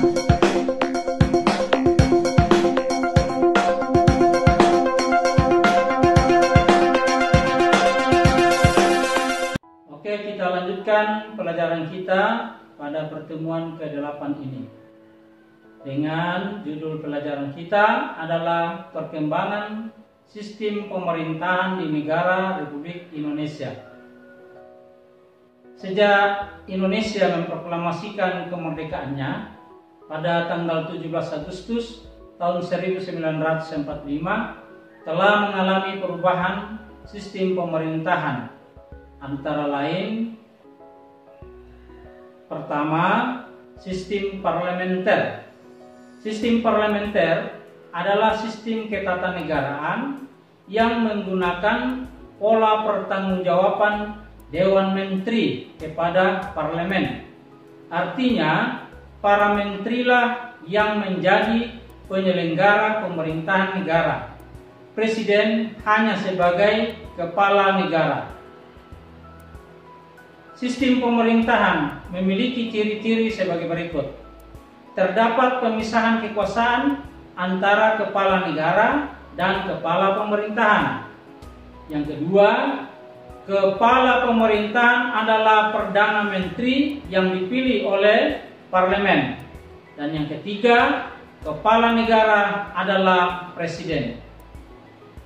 Oke, kita lanjutkan pelajaran kita pada pertemuan ke-8 ini. Dengan judul pelajaran kita adalah perkembangan sistem pemerintahan di negara Republik Indonesia. Sejak Indonesia memproklamasikan kemerdekaannya pada tanggal 17 Agustus tahun 1945, telah mengalami perubahan sistem pemerintahan. Antara lain, pertama, sistem parlementer. Sistem parlementer adalah sistem ketatanegaraan yang menggunakan pola pertanggungjawaban Dewan Menteri kepada parlemen. Artinya, para menterilah yang menjadi penyelenggara pemerintahan negara. Presiden hanya sebagai kepala negara. Sistem pemerintahan memiliki ciri-ciri sebagai berikut. Terdapat pemisahan kekuasaan antara kepala negara dan kepala pemerintahan. Yang kedua, kepala pemerintahan adalah Perdana Menteri yang dipilih oleh parlemen. Dan yang ketiga, kepala negara adalah presiden.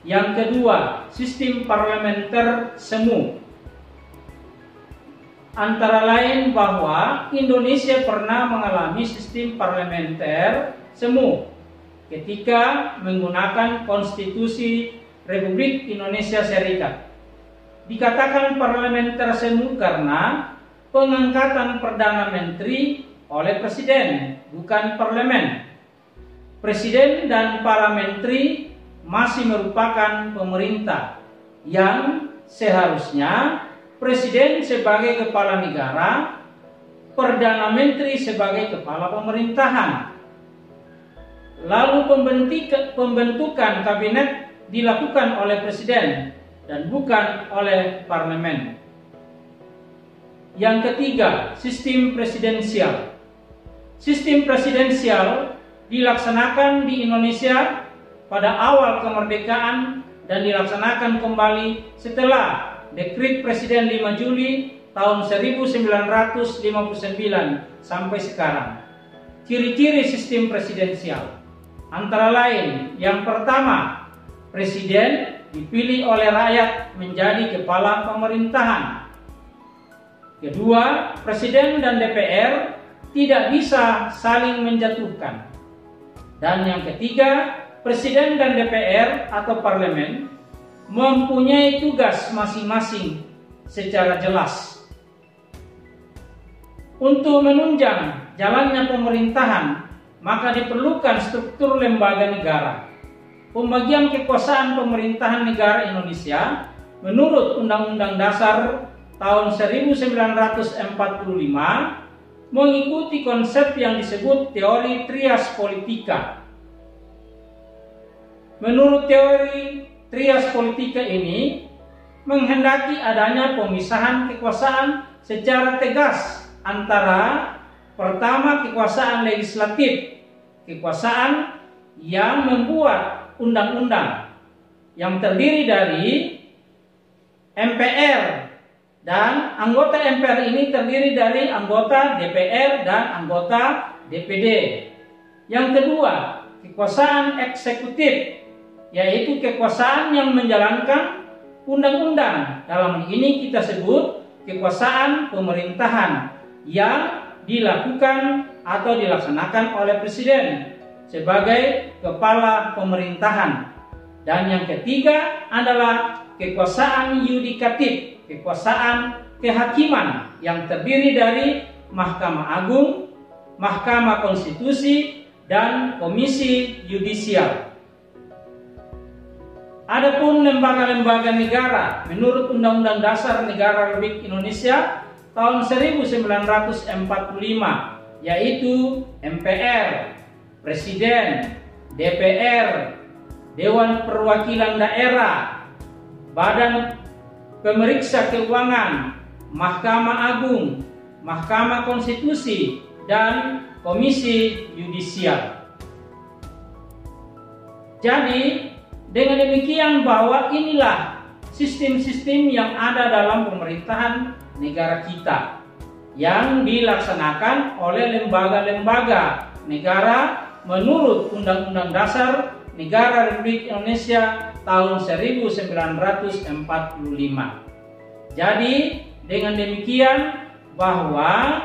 Yang kedua, sistem parlementer semu. Antara lain bahwa Indonesia pernah mengalami sistem parlementer semu ketika menggunakan Konstitusi Republik Indonesia Serikat. Dikatakan parlementer semu karena pengangkatan Perdana Menteri oleh Presiden, bukan parlemen. Presiden dan para menteri masih merupakan pemerintah yang seharusnya Presiden sebagai kepala negara, Perdana Menteri sebagai kepala pemerintahan. Lalu pembentukan kabinet dilakukan oleh Presiden dan bukan oleh parlemen. Yang ketiga, sistem presidensial. Sistem presidensial dilaksanakan di Indonesia pada awal kemerdekaan dan dilaksanakan kembali setelah Dekret Presiden 5 Juli tahun 1959 sampai sekarang. Ciri-ciri sistem presidensial antara lain, yang pertama, Presiden dipilih oleh rakyat menjadi kepala pemerintahan. Kedua, Presiden dan DPR tidak bisa saling menjatuhkan. Dan yang ketiga, Presiden dan DPR atau parlemen mempunyai tugas masing-masing secara jelas. Untuk menunjang jalannya pemerintahan, maka diperlukan struktur lembaga negara. Pembagian kekuasaan pemerintahan negara Indonesia menurut Undang-Undang Dasar tahun 1945 mengikuti konsep yang disebut teori trias politika. Menurut teori trias politika ini menghendaki adanya pemisahan kekuasaan secara tegas antara pertama kekuasaan legislatif, kekuasaan yang membuat undang-undang yang terdiri dari MPR, dan anggota MPR ini terdiri dari anggota DPR dan anggota DPD. Yang kedua, kekuasaan eksekutif, yaitu kekuasaan yang menjalankan undang-undang. Dalam ini kita sebut kekuasaan pemerintahan yang dilakukan atau dilaksanakan oleh Presiden sebagai kepala pemerintahan. Dan yang ketiga adalah kekuasaan yudikatif, kekuasaan kehakiman yang terdiri dari Mahkamah Agung, Mahkamah Konstitusi, dan Komisi Yudisial. Adapun lembaga-lembaga negara menurut Undang-Undang Dasar Negara Republik Indonesia tahun 1945, yaitu MPR, Presiden, DPR, Dewan Perwakilan Daerah, Badan Pemeriksa Keuangan, Mahkamah Agung, Mahkamah Konstitusi, dan Komisi Yudisial. Jadi, dengan demikian bahwa inilah sistem-sistem yang ada dalam pemerintahan negara kita yang dilaksanakan oleh lembaga-lembaga negara menurut Undang-Undang Dasar Negara Republik Indonesia tahun 1945. Jadi, dengan demikian bahwa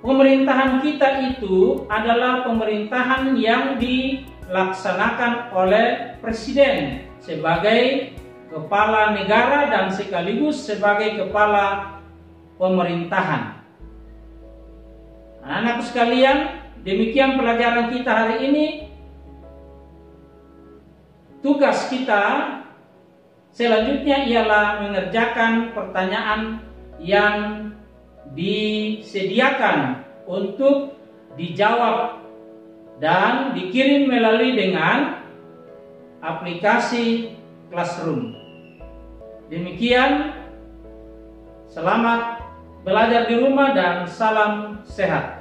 pemerintahan kita itu adalah pemerintahan yang dilaksanakan oleh presiden sebagai kepala negara dan sekaligus sebagai kepala pemerintahan. Anak-anakku sekalian, demikian pelajaran kita hari ini. Tugas kita selanjutnya ialah mengerjakan pertanyaan yang disediakan untuk dijawab dan dikirim melalui dengan aplikasi Classroom. Demikian, selamat belajar di rumah dan salam sehat.